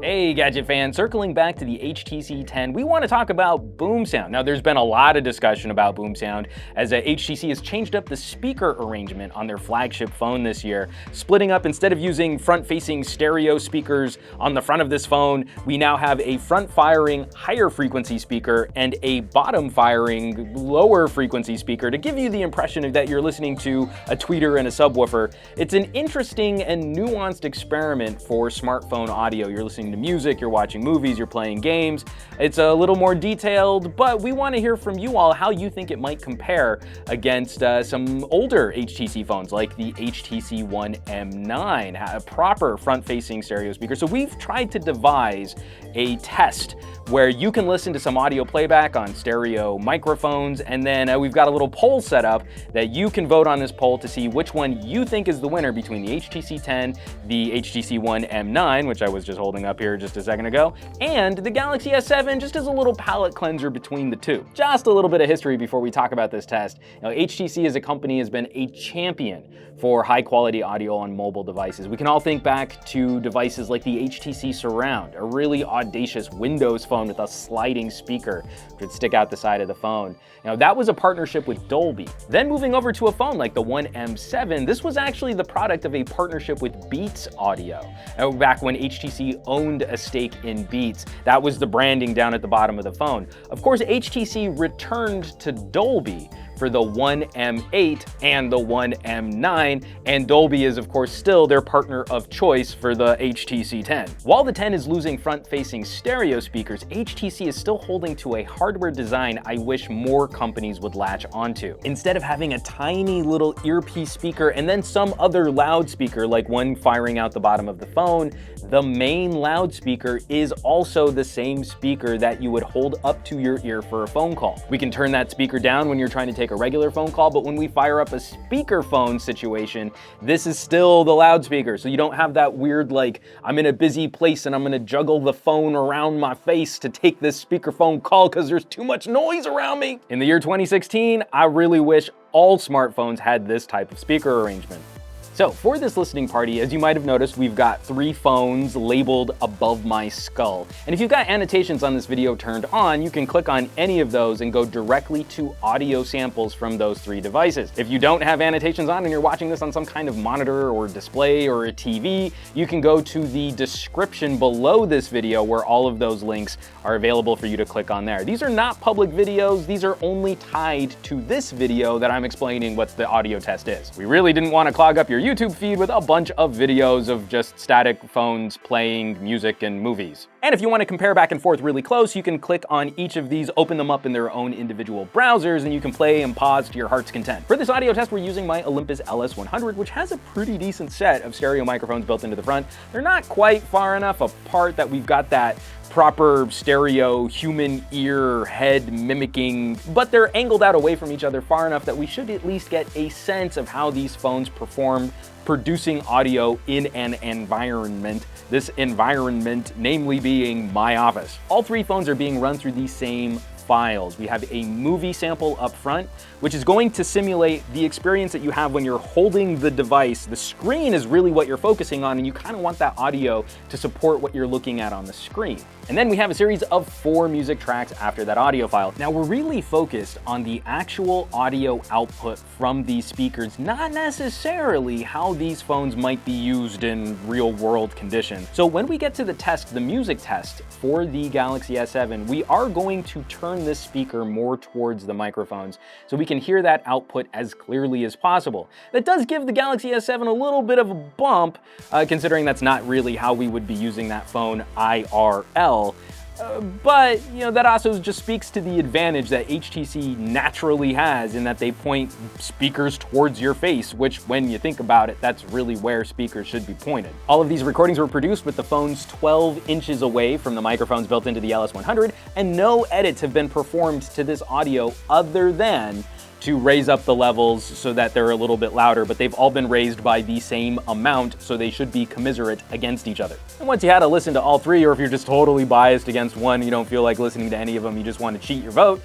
Hey Gadget fans, circling back to the HTC 10, we want to talk about Boomsound. Now there's been a lot of discussion about Boomsound as HTC has changed up the speaker arrangement on their flagship phone this year, splitting up. Instead of using front-facing stereo speakers on the front of this phone, we now have a front-firing higher frequency speaker and a bottom-firing lower frequency speaker to give you the impression that you're listening to a tweeter and a subwoofer. It's an interesting and nuanced experiment for smartphone audio. You're listening to music, you're watching movies, you're playing games. It's a little more detailed, but we want to hear from you all how you think it might compare against some older HTC phones like the HTC One M9, a proper front-facing stereo speaker. So we've tried to devise a test where you can listen to some audio playback on stereo microphones, and then we've got a little poll set up that you can vote on this poll to see which one you think is the winner between the HTC 10, the HTC One M9, which I was just holding up here just a second ago, and the Galaxy S7, just as a little palate cleanser between the two. Just a little bit of history before we talk about this test. Now, HTC as a company has been a champion for high-quality audio on mobile devices. We can all think back to devices like the HTC Surround, a really audacious Windows phone with a sliding speaker that would stick out the side of the phone. Now, that was a partnership with Dolby. Then moving over to a phone like the One M7, this was actually the product of a partnership with Beats Audio. Now, back when HTC owned a stake in Beats, that was the branding down at the bottom of the phone. Of course, HTC returned to Dolby for the One M8 and the One M9, and Dolby is of course still their partner of choice for the HTC 10. While the 10 is losing front-facing stereo speakers, HTC is still holding to a hardware design I wish more companies would latch onto. Instead of having a tiny little earpiece speaker and then some other loudspeaker like one firing out the bottom of the phone, the main loudspeaker is also the same speaker that you would hold up to your ear for a phone call. We can turn that speaker down when you're trying to take a regular phone call, but when we fire up a speakerphone situation, this is still the loudspeaker. So you don't have that weird, like, I'm in a busy place and I'm gonna juggle the phone around my face to take this speakerphone call because there's too much noise around me. In the year 2016, I really wish all smartphones had this type of speaker arrangement. So for this listening party, as you might have noticed, we've got 3 phones labeled above my skull. And if you've got annotations on this video turned on, you can click on any of those and go directly to audio samples from those 3 devices. If you don't have annotations on and you're watching this on some kind of monitor or display or a TV, you can go to the description below this video where all of those links are available for you to click on there. These are not public videos, these are only tied to this video that I'm explaining what the audio test is. We really didn't want to clog up your YouTube feed with a bunch of videos of just static phones playing music and movies. And if you want to compare back and forth really close, you can click on each of these, open them up in their own individual browsers, and you can play and pause to your heart's content. For this audio test, we're using my Olympus LS100, which has a pretty decent set of stereo microphones built into the front. They're not quite far enough apart that we've got that proper stereo human ear head mimicking, but they're angled out away from each other far enough that we should at least get a sense of how these phones perform producing audio in an environment, this environment namely being my office. All 3 phones are being run through the same files. We have a movie sample up front, which is going to simulate the experience that you have when you're holding the device. The screen is really what you're focusing on, and you kind of want that audio to support what you're looking at on the screen. And then we have a series of 4 music tracks after that audio file. Now we're really focused on the actual audio output from these speakers, not necessarily how these phones might be used in real world conditions. So when we get to the test, the music test for the Galaxy S7, we are going to turn this speaker more towards the microphones so we can hear that output as clearly as possible. That does give the Galaxy S7 a little bit of a bump, considering that's not really how we would be using that phone IRL. But, you know, that also just speaks to the advantage that HTC naturally has in that they point speakers towards your face, which when you think about it, that's really where speakers should be pointed. All of these recordings were produced with the phones 12 inches away from the microphones built into the LS100, and no edits have been performed to this audio other than to raise up the levels so that they're a little bit louder, but they've all been raised by the same amount, so they should be commiserate against each other. And once you had to listen to all 3, or if you're just totally biased against one, you don't feel like listening to any of them, you just want to cheat your vote,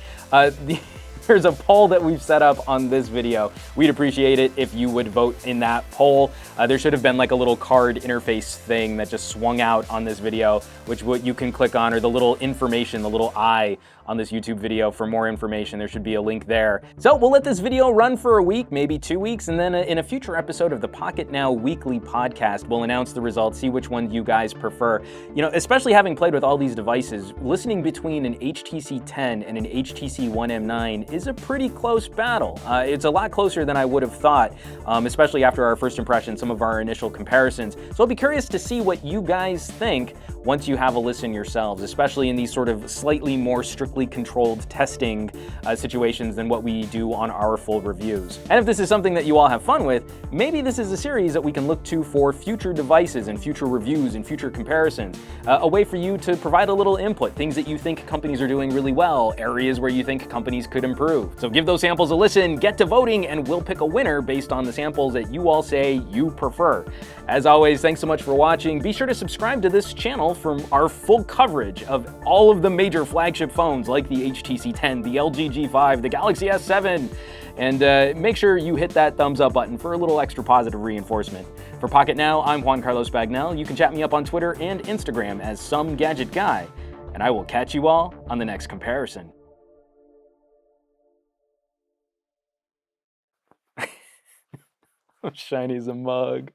there's a poll that we've set up on this video. We'd appreciate it if you would vote in that poll. There should have been like a little card interface thing that just swung out on this video, which you can click on, or the little information, the little eye on this YouTube video for more information. There should be a link there. So we'll let this video run for a week, maybe 2 weeks, and then in a future episode of the Pocketnow Weekly Podcast, we'll announce the results, see which one you guys prefer. You know, especially having played with all these devices, listening between an HTC 10 and an HTC One M9 is a pretty close battle. It's a lot closer than I would have thought, especially after our first impression, some of our initial comparisons. So I'll be curious to see what you guys think once you have a listen yourselves, especially in these sort of slightly more strictly controlled testing situations than what we do on our full reviews. And if this is something that you all have fun with, maybe this is a series that we can look to for future devices and future reviews and future comparisons. A way for you to provide a little input, things that you think companies are doing really well, areas where you think companies could improve. So give those samples a listen, get to voting, and we'll pick a winner based on the samples that you all say you prefer. As always, thanks so much for watching. Be sure to subscribe to this channel for our full coverage of all of the major flagship phones like the HTC 10, the LG G5, the Galaxy S7, and make sure you hit that thumbs up button for a little extra positive reinforcement. For Pocketnow, I'm Juan Carlos Bagnell. You can chat me up on Twitter and Instagram as Some Gadget Guy, and I will catch you all on the next comparison. I'm shiny as a mug.